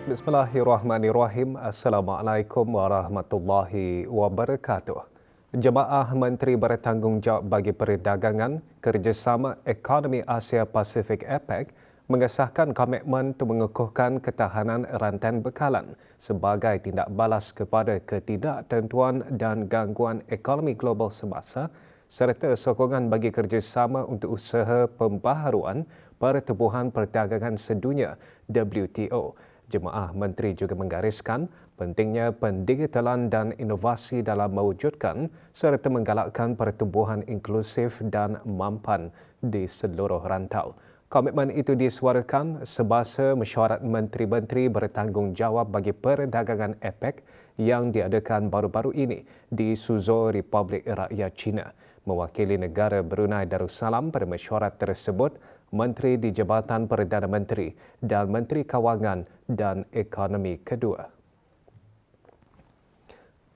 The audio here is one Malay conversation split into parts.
Bismillahirrahmanirrahim. Assalamualaikum warahmatullahi wabarakatuh. Jemaah Menteri Bertanggungjawab bagi Perdagangan Kerjasama Ekonomi Asia Pasifik APEC mengesahkan komitmen untuk mengukuhkan ketahanan rantai bekalan sebagai tindak balas kepada ketidaktentuan dan gangguan ekonomi global semasa serta sokongan bagi kerjasama untuk usaha pembaharuan Pertubuhan Perdagangan Sedunia WTO. Jemaah Menteri juga menggariskan pentingnya pendigitalan dan inovasi dalam mewujudkan serta menggalakkan pertumbuhan inklusif dan mampan di seluruh rantau. Komitmen itu disuarakan semasa mesyuarat Menteri-Menteri Bertanggungjawab bagi Perdagangan APEC yang diadakan baru-baru ini di Suzhou, Republik Rakyat China. Mewakili negara Brunei Darussalam pada mesyuarat tersebut, Menteri di Jabatan Perdana Menteri dan Menteri Kawangan dan Ekonomi kedua.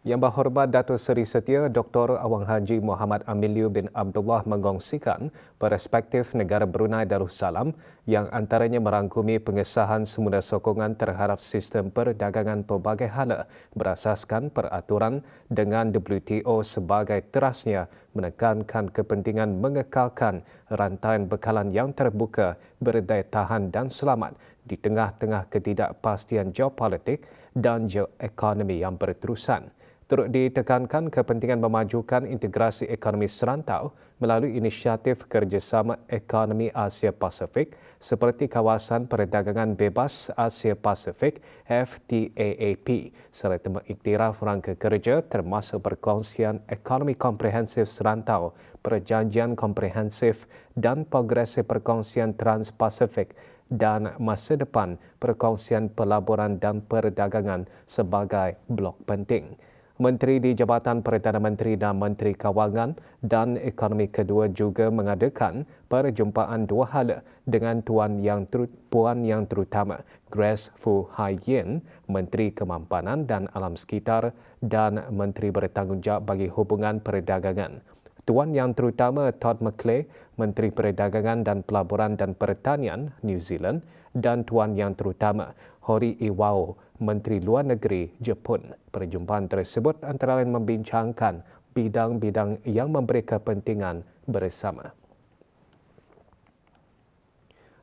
Yang berhormat Datuk Seri Setia Dr. Awang Haji Muhammad Amiliu bin Abdullah mengongsikan perspektif negara Brunei Darussalam yang antaranya merangkumi pengesahan semula sokongan terhadap sistem perdagangan pelbagai hala berasaskan peraturan dengan WTO sebagai terasnya menekankan kepentingan mengekalkan rantai bekalan yang terbuka, berdaya tahan dan selamat di tengah-tengah ketidakpastian geopolitik dan geoekonomi yang berterusan. Turut ditekankan kepentingan memajukan integrasi ekonomi serantau melalui inisiatif kerjasama ekonomi Asia Pasifik seperti Kawasan Perdagangan Bebas Asia Pasifik FTAAP serta mengiktiraf rangka kerja termasuk perkongsian ekonomi komprehensif serantau, perjanjian komprehensif dan progresif perkongsian Trans-Pasifik dan masa depan perkongsian pelaburan dan perdagangan sebagai blok penting. Menteri di Jabatan Perdana Menteri dan Menteri Kawangan dan Ekonomi kedua juga mengadakan perjumpaan dua hala dengan Puan Yang Terutama Grace Fu Hai Yin, Menteri Kemampanan dan Alam Sekitar dan Menteri Bertanggungjawab bagi Hubungan Perdagangan. Tuan Yang Terutama Todd McClay, Menteri Perdagangan dan Pelaburan dan Pertanian New Zealand dan Tuan Yang Terutama Hori Iwao, Menteri Luar Negeri Jepun. Perjumpaan tersebut antara lain membincangkan bidang-bidang yang memberi kepentingan bersama.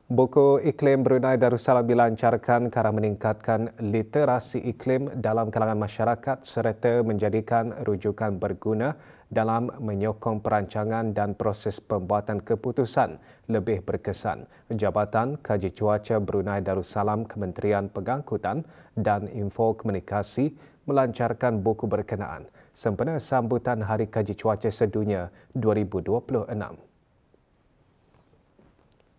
Buku Iklim Brunei Darussalam dilancarkan kerana meningkatkan literasi iklim dalam kalangan masyarakat serta menjadikan rujukan berguna dalam menyokong perancangan dan proses pembuatan keputusan lebih berkesan. Jabatan Kaji Cuaca Brunei Darussalam Kementerian Pengangkutan dan Info Komunikasi melancarkan buku berkenaan sempena sambutan Hari Kaji Cuaca Sedunia 2026.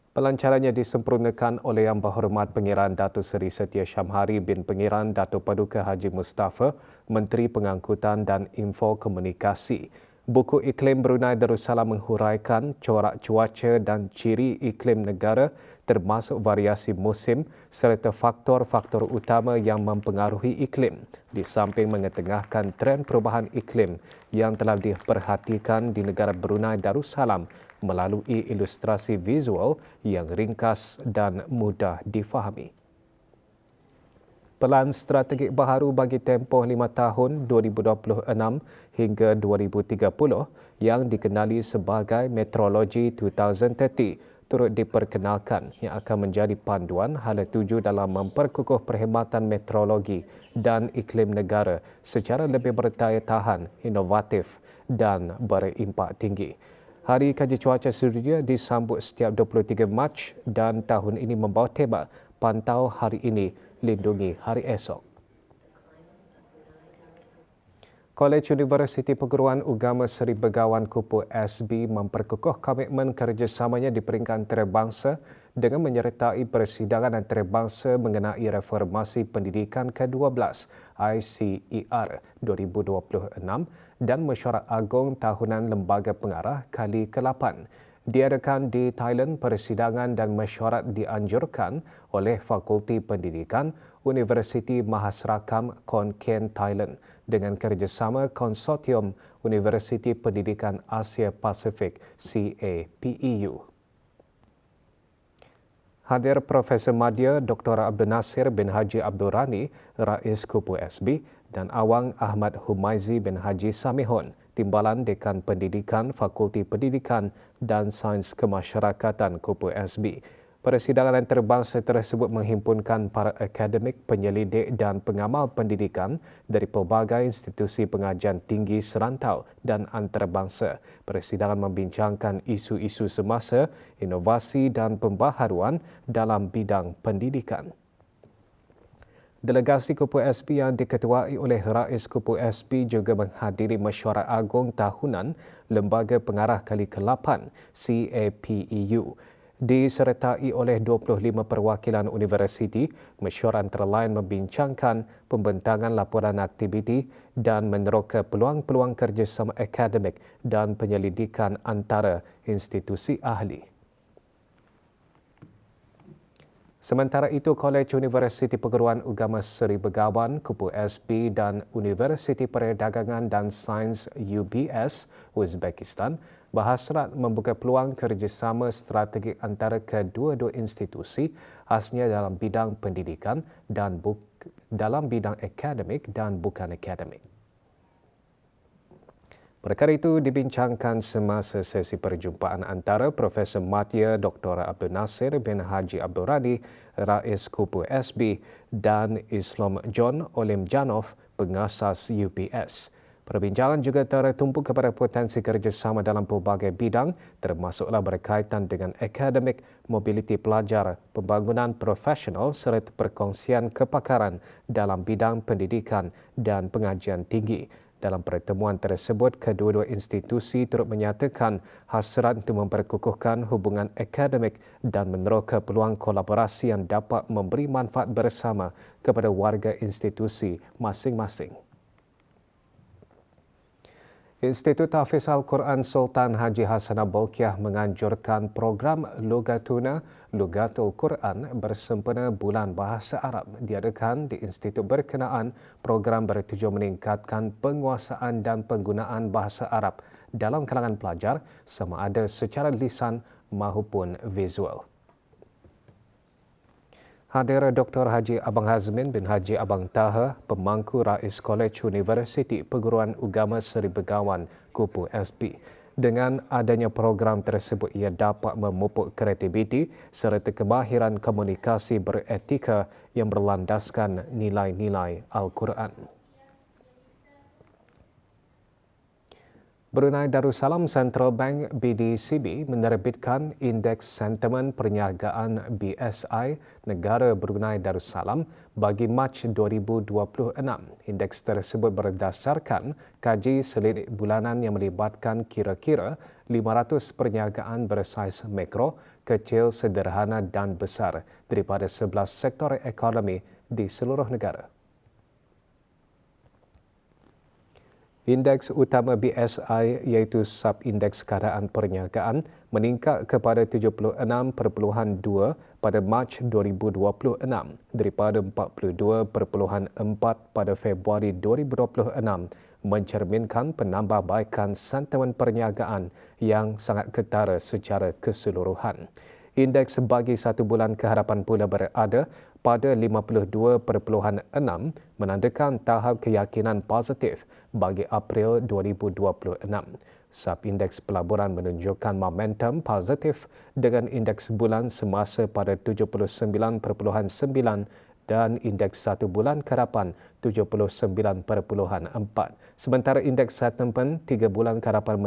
Pelancarannya disempurnakan oleh Yang Berhormat Pengiran Datuk Seri Setia Syamhari bin Pengiran Datuk Paduka Haji Mustafa, Menteri Pengangkutan dan Info Komunikasi. Buku Iklim Brunei Darussalam menghuraikan corak cuaca dan ciri iklim negara termasuk variasi musim serta faktor-faktor utama yang mempengaruhi iklim di samping mengetengahkan tren perubahan iklim yang telah diperhatikan di negara Brunei Darussalam melalui ilustrasi visual yang ringkas dan mudah difahami. Pelan strategik baharu bagi tempoh 5 tahun 2026 hingga 2030 yang dikenali sebagai Meteorology 2030 turut diperkenalkan yang akan menjadi panduan hala tuju dalam memperkukuh perkhidmatan meteorologi dan iklim negara secara lebih berdaya tahan, inovatif dan berimpak tinggi. Hari Kaji Cuaca Sedunia disambut setiap 23 Mac dan tahun ini membawa tema Pantau Hari Ini, Lindungi Hari Esok. Kolej Universiti Perguruan Agama Seri Begawan Kupu SB memperkukuh komitmen kerjasamanya di peringkat antarabangsa dengan menyertai persidangan antarabangsa mengenai reformasi pendidikan ke-12 ICER 2026 dan mesyuarat agung tahunan Lembaga Pengarah kali ke-8. Diadakan di Thailand, persidangan dan mesyuarat dianjurkan oleh Fakulti Pendidikan Universiti Mahasrakam Khon Kaen Thailand dengan kerjasama Konsortium Universiti Pendidikan Asia Pasifik CAPEU. Hadir Profesor Madya Dr. Abdul Nasir bin Haji Abdul Rani, Rais Kupu SB dan Awang Ahmad Humaizi bin Haji Samihun, Timbalan Dekan Pendidikan Fakulti Pendidikan dan Sains Kemasyarakatan Kupu SB. Persidangan antarabangsa tersebut menghimpunkan para akademik, penyelidik dan pengamal pendidikan dari pelbagai institusi pengajian tinggi serantau dan antarabangsa. Persidangan membincangkan isu-isu semasa, inovasi dan pembaharuan dalam bidang pendidikan. Delegasi Kupu SB yang diketuai oleh Rais Kupu SB juga menghadiri mesyuarat agung tahunan Lembaga Pengarah Kali ke-8 CAPEU. Disertai oleh 25 perwakilan universiti, mesyuarat antara lain membincangkan pembentangan laporan aktiviti dan meneroka peluang-peluang kerjasama akademik dan penyelidikan antara institusi ahli. Sementara itu, Kolej Universiti Perguruan Agama Seri Begawan, Kupu SB dan Universiti Perdagangan dan Sains UBS, Uzbekistan berhasrat membuka peluang kerjasama strategik antara kedua-dua institusi khasnya dalam bidang pendidikan dan dalam bidang akademik dan bukan akademik. Perkara itu dibincangkan semasa sesi perjumpaan antara Profesor Madya Dr. Abdul Nasir bin Haji Abdul Rani, Rais Kupu SB dan Islam John Olim Janov, pengasas UPS. Perbincangan juga tertumpu kepada potensi kerjasama dalam pelbagai bidang, termasuklah berkaitan dengan akademik, mobiliti pelajar, pembangunan profesional serta perkongsian kepakaran dalam bidang pendidikan dan pengajian tinggi. Dalam pertemuan tersebut, kedua-dua institusi turut menyatakan hasrat untuk memperkukuhkan hubungan akademik dan meneroka peluang kolaborasi yang dapat memberi manfaat bersama kepada warga institusi masing-masing. Institut Hafiz Al-Quran Sultan Haji Hassanah Bolkiah menganjurkan program Lugatuna Lugatul Quran bersempena Bulan Bahasa Arab diadakan di institut berkenaan. Program bertujuan meningkatkan penguasaan dan penggunaan bahasa Arab dalam kalangan pelajar sama ada secara lisan maupun visual. Hadir Dr. Haji Abang Hazmin bin Haji Abang Taha, pemangku Rais Kolej Universiti Perguruan Agama Seri Begawan, Kupu SB. Dengan adanya program tersebut, ia dapat memupuk kreativiti serta kemahiran komunikasi beretika yang berlandaskan nilai-nilai Al-Quran. Brunei Darussalam Central Bank BDCB menerbitkan Indeks Sentimen Perniagaan BSI Negara Brunei Darussalam bagi Mac 2026. Indeks tersebut berdasarkan kaji selidik bulanan yang melibatkan kira-kira 500 perniagaan bersaiz mikro, kecil, sederhana dan besar daripada 11 sektor ekonomi di seluruh negara. Indeks utama BSI iaitu Subindeks Keadaan Perniagaan meningkat kepada 76.2 pada Mac 2026 daripada 42.4 pada Februari 2026, mencerminkan penambahbaikan sentimen perniagaan yang sangat ketara secara keseluruhan. Indeks bagi satu bulan kehadapan pula berada pada 52.6, menandakan tahap keyakinan positif bagi April 2026. Subindeks pelaburan menunjukkan momentum positif dengan indeks bulan semasa pada 79.9 dan indeks satu bulan kehadapan 79.4. Sementara indeks sentimen 3 bulan kehadapan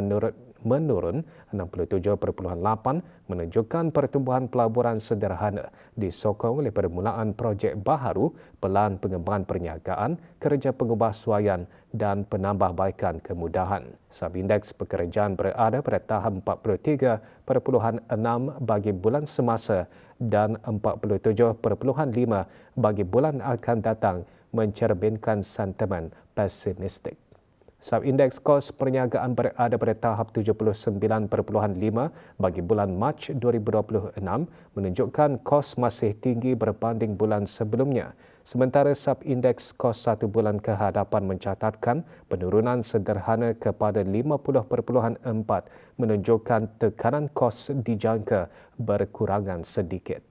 menurun 67.8, menunjukkan pertumbuhan pelaburan sederhana disokong oleh permulaan projek baharu, pelan pengembangan perniagaan, kerja pengubahsuaian dan penambahbaikan kemudahan. Subindeks pekerjaan berada pada tahap 43.6 bagi bulan semasa dan 47.5 bagi bulan akan datang, mencerminkan sentimen pesimistik. Subindeks kos perniagaan berada pada tahap 79.5 bagi bulan Mac 2026, menunjukkan kos masih tinggi berbanding bulan sebelumnya. Sementara subindeks kos satu bulan kehadapan mencatatkan penurunan sederhana kepada 50.4, menunjukkan tekanan kos dijangka berkurangan sedikit.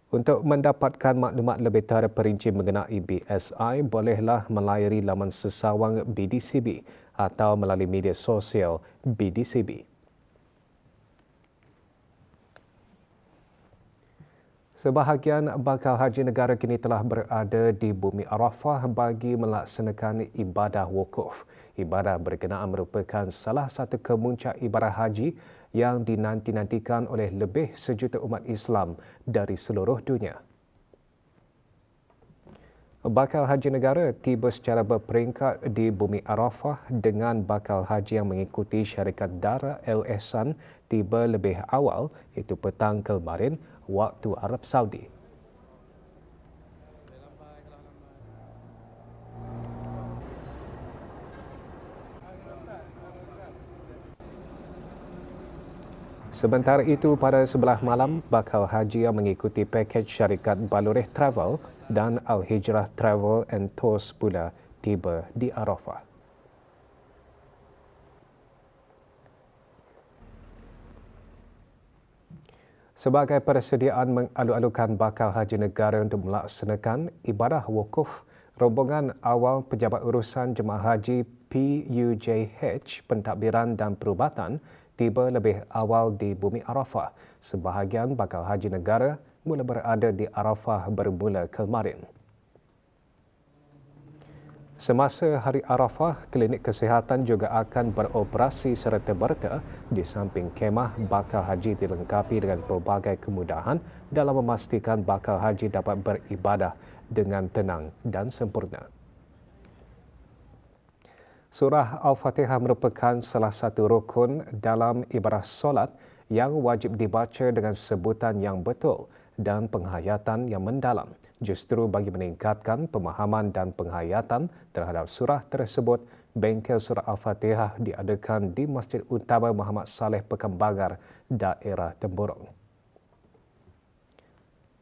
Untuk mendapatkan maklumat lebih terperinci mengenai BSI, bolehlah melayari laman sesawang BDCB atau melalui media sosial BDCB. Sebahagian bakal haji negara kini telah berada di Bumi Arafah bagi melaksanakan ibadah wukuf. Ibadah berkenaan merupakan salah satu kemuncak ibadah haji yang dinanti-nantikan oleh lebih sejuta umat Islam dari seluruh dunia. Bakal haji negara tiba secara berperingkat di Bumi Arafah dengan bakal haji yang mengikuti syarikat Dara Al Ihsan tiba lebih awal iaitu petang kemarin waktu Arab Saudi. Sementara itu, pada sebelah malam, bakal haji yang mengikuti pakej syarikat Balureh Travel dan Al-Hijrah Travel and Tours pula tiba di Arafah. Sebagai persediaan mengalu-alukan bakal haji negara untuk melaksanakan ibadah wukuf, rombongan awal Pejabat Urusan Jemaah Haji PUJH Pentadbiran dan Perubatan tiba lebih awal di Bumi Arafah. Sebahagian bakal haji negara mula berada di Arafah bermula kemarin. Semasa Hari Arafah, klinik kesihatan juga akan beroperasi serta-merta di samping kemah bakal haji dilengkapi dengan pelbagai kemudahan dalam memastikan bakal haji dapat beribadah dengan tenang dan sempurna. Surah Al-Fatihah merupakan salah satu rukun dalam ibadah solat yang wajib dibaca dengan sebutan yang betul dan penghayatan yang mendalam. Justru bagi meningkatkan pemahaman dan penghayatan terhadap surah tersebut, bengkel surah Al-Fatihah diadakan di Masjid Utama Muhammad Saleh Pekanbagar, daerah Temburong.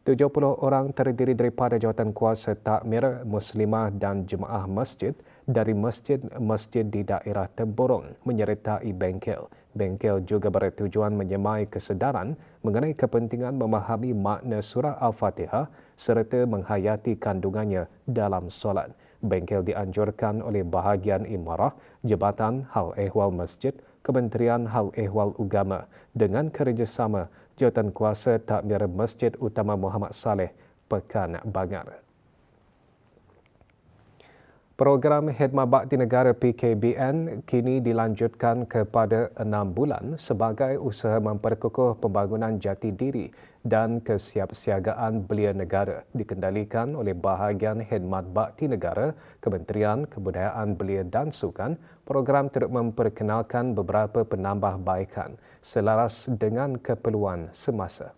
70 orang terdiri daripada jawatankuasa takmir, muslimah dan jemaah masjid dari masjid-masjid di daerah Temburong menyertai bengkel. Bengkel juga bertujuan menyemai kesedaran mengenai kepentingan memahami makna surah Al-Fatihah serta menghayati kandungannya dalam solat. Bengkel dianjurkan oleh bahagian Imarah, Jabatan Hal Ehwal Masjid, Kementerian Hal Ehwal Agama dengan kerjasama Jawatankuasa Takmir Masjid Utama Muhammad Saleh Pekanbagar. Program Khidmat Bakti Negara PKBN kini dilanjutkan kepada 6 bulan sebagai usaha memperkukuh pembangunan jati diri dan kesiapsiagaan belia negara dikendalikan oleh bahagian Khidmat Bakti Negara, Kementerian Kebudayaan Belia dan Sukan. Program turut memperkenalkan beberapa penambahbaikan selaras dengan keperluan semasa.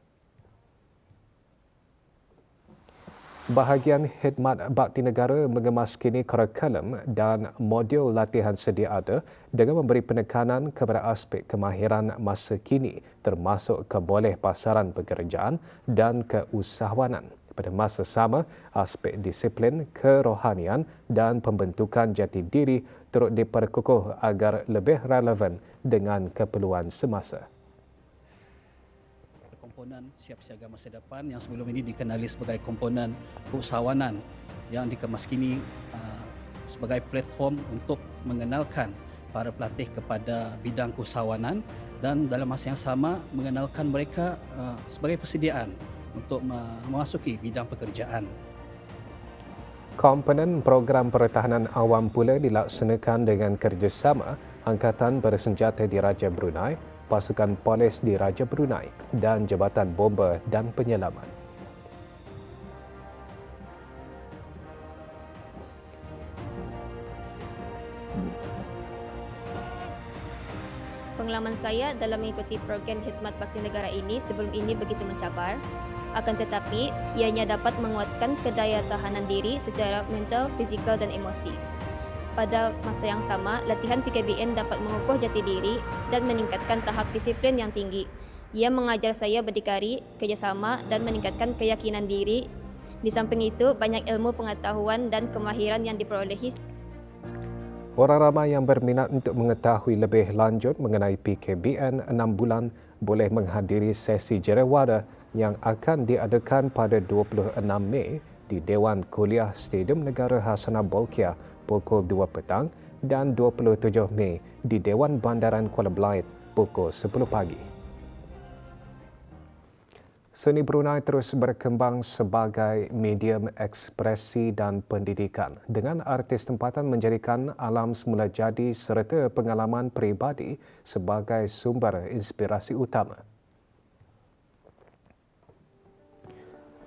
Bahagian Khidmat Bakti Negara mengemas kini kurikulum dan modul latihan sedia ada dengan memberi penekanan kepada aspek kemahiran masa kini termasuk keboleh pasaran pekerjaan dan keusahawanan. Pada masa sama, aspek disiplin, kerohanian dan pembentukan jati diri turut diperkukuh agar lebih relevan dengan keperluan semasa. Komponen siap siaga masa depan yang sebelum ini dikenali sebagai komponen keusahawanan yang dikemas kini sebagai platform untuk mengenalkan para pelatih kepada bidang keusahawanan dan dalam masa yang sama mengenalkan mereka sebagai persediaan untuk memasuki bidang pekerjaan. Komponen program pertahanan awam pula dilaksanakan dengan kerjasama Angkatan Bersenjata Diraja Brunei, Pasukan Polis Diraja Brunei dan Jabatan Bomba dan Penyelaman. Pengalaman saya dalam mengikuti program Khidmat Bakti Negara ini sebelum ini begitu mencabar. Akan tetapi, ianya dapat menguatkan kedaya tahanan diri secara mental, fizikal dan emosi. Pada masa yang sama, latihan PKBN dapat mengukuh jati diri dan meningkatkan tahap disiplin yang tinggi. Ia mengajar saya berdikari, kerjasama dan meningkatkan keyakinan diri. Di samping itu, banyak ilmu pengetahuan dan kemahiran yang diperolehi. Orang ramai yang berminat untuk mengetahui lebih lanjut mengenai PKBN 6 bulan boleh menghadiri sesi jerawada yang akan diadakan pada 26 Mei di Dewan Kuliah Stadium Negara Hasanah Bolkiah pukul 2 petang dan 27 Mei di Dewan Bandaran Kuala Belait pukul 10 pagi. Seni Brunei terus berkembang sebagai medium ekspresi dan pendidikan dengan artis tempatan menjadikan alam semula jadi serta pengalaman peribadi sebagai sumber inspirasi utama.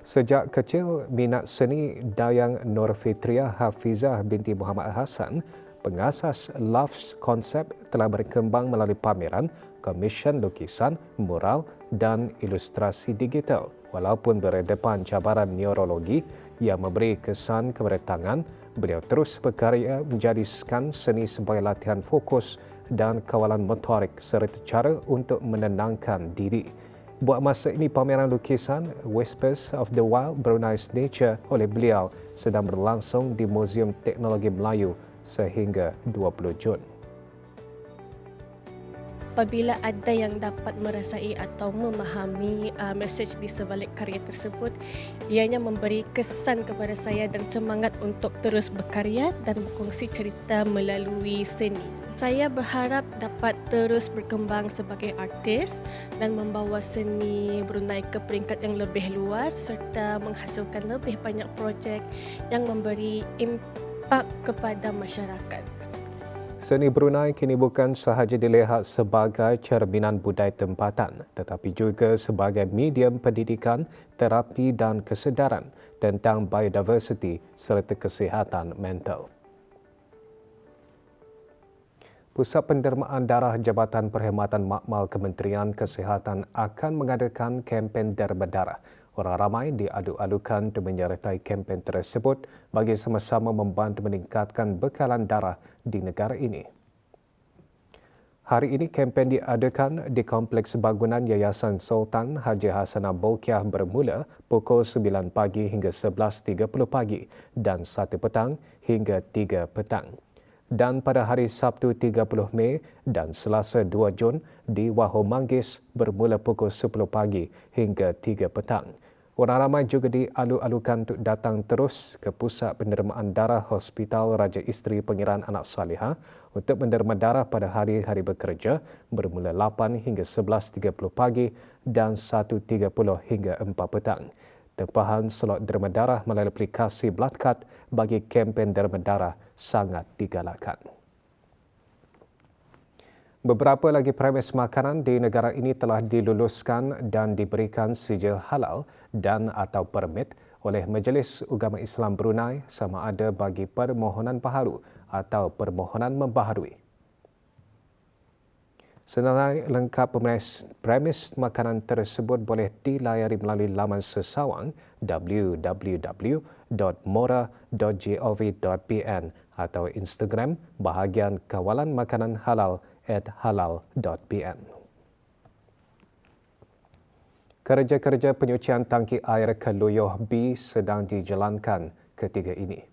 Sejak kecil, minat seni Dayang Nur Fitriah Hafizah binti Muhammad Hassan, pengasas Loves Concept, telah berkembang melalui pameran, komisen lukisan, mural dan ilustrasi digital. Walaupun berdepan cabaran neurologi yang memberi kesan kepada tangan, beliau terus berkarya menjadikan seni sebagai latihan fokus dan kawalan motorik serta cara untuk menenangkan diri. Buat masa ini, pameran lukisan Whispers of the Wild Brunei's Nature oleh beliau sedang berlangsung di Muzium Teknologi Melayu sehingga 20 Jun. Apabila ada yang dapat merasai atau memahami mesej di sebalik karya tersebut, ianya memberi kesan kepada saya dan semangat untuk terus berkarya dan berkongsi cerita melalui seni. Saya berharap dapat terus berkembang sebagai artis dan membawa seni Brunei ke peringkat yang lebih luas serta menghasilkan lebih banyak projek yang memberi impak kepada masyarakat. Seni Brunei kini bukan sahaja dilihat sebagai cerminan budaya tempatan tetapi juga sebagai medium pendidikan, terapi dan kesedaran tentang biodiversiti serta kesihatan mental. Pusat Pendermaan Darah Jabatan Perkhidmatan Makmal Kementerian Kesihatan akan mengadakan kempen derma darah. Orang ramai diadu-adukan untuk menyertai kempen tersebut bagi sama-sama membantu meningkatkan bekalan darah di negara ini. Hari ini kempen diadakan di Kompleks Bangunan Yayasan Sultan Haji Hasanah Bolkiah bermula pukul 9 pagi hingga 11.30 pagi dan 1 petang hingga 3 petang. Dan pada hari Sabtu 30 Mei dan Selasa 2 Jun di Wahou Manggis bermula pukul 10 pagi hingga 3 petang. Orang ramai juga dialu-alukan untuk datang terus ke Pusat Pendermaan Darah Hospital Raja Isteri Pengiran Anak Salihah untuk menderma darah pada hari-hari bekerja bermula 8 hingga 11.30 pagi dan 1.30 hingga 4 petang. Tempahan slot derma darah melalui aplikasi Bloodcard bagi kempen derma darah sangat digalakkan. Beberapa lagi premis makanan di negara ini telah diluluskan dan diberikan sijil halal dan atau permit oleh Majlis Ugama Islam Brunei sama ada bagi permohonan baharu atau permohonan membaharui. Senarai lengkap premis makanan tersebut boleh dilayari melalui laman sesawang www.mora.gov.pn atau Instagram bahagian kawalan makanan halal @halal.pn. Kerja-kerja penyucian tangki air Keluyuh B sedang dijalankan ketiga ini.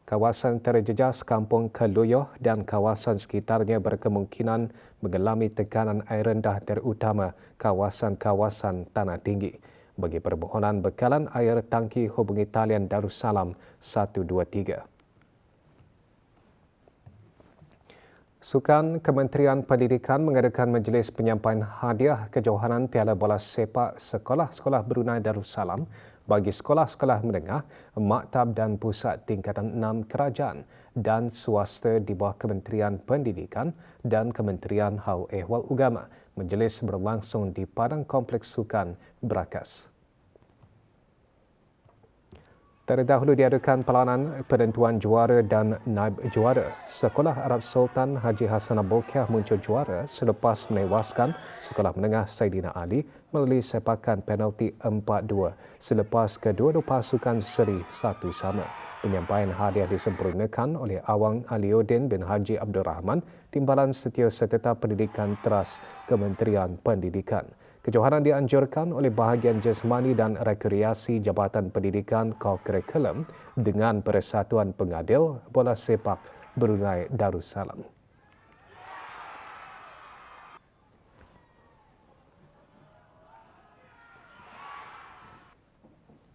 Kawasan terjejas Kampung Keluyuh dan kawasan sekitarnya berkemungkinan mengalami tekanan air rendah terutama kawasan-kawasan tanah tinggi. Bagi permohonan bekalan air tangki hubungi talian Darussalam 123. Sukan Kementerian Pendidikan mengadakan majlis penyampaian hadiah kejohanan Piala Bola Sepak Sekolah-Sekolah Brunei Darussalam bagi sekolah-sekolah menengah, maktab dan pusat tingkatan 6 kerajaan dan swasta di bawah Kementerian Pendidikan dan Kementerian Hal Ehwal Ugama. Majlis berlangsung di Padang Kompleks Sukan Berakas. Terdahulu diadakan perlawanan penentuan juara dan naib juara. Sekolah Arab Sultan Haji Hasanah Bolkiah muncul juara selepas menewaskan Sekolah Menengah Saidina Ali melalui sepakan penalti 4-2 selepas kedua-dua pasukan seri 1-1. Penyampaian hadiah disempurnakan oleh Awang Aliuddin bin Haji Abdul Rahman, Timbalan Setiausaha Pendidikan Teras Kementerian Pendidikan. Kejohanan dianjurkan oleh bahagian jasmani dan rekreasi Jabatan Pendidikan Co-Kurikulum dengan Persatuan Pengadil Bola Sepak Brunei Darussalam.